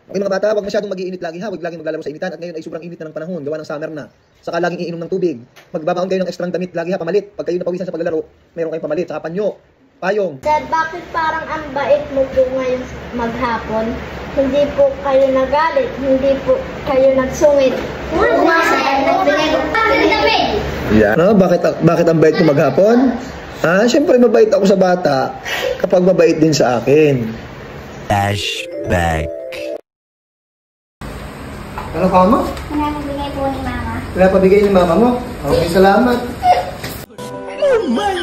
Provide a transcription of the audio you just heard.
Okay mga bata, huwag masyadong mag-iinit lagi ha. Huwag laging maglalaro sa initan. At ngayon ay sobrang init na ng panahon. Gawa ng summer na. Saka laging iinom ng tubig. Magbabaon kayo ng ekstrang damit lagi ha, pamalit. Pag kayo napawisan sa paglalaro, meron kayong pamalit. Saka panyo, payong. Dad, bakit parang ang bait mo po ngayon maghapon? Hindi po kayo nagalit, hindi po kayo nagsungit. Yan. No? Bakit ang bait ko maghapon? Siyempre mabait ako sa bata kapag mabait din sa akin. Flashback. Ano ka mo? Wala bigay po ni Mama. Wala pa bigay ni mama mo? Okay, salamat. Oh my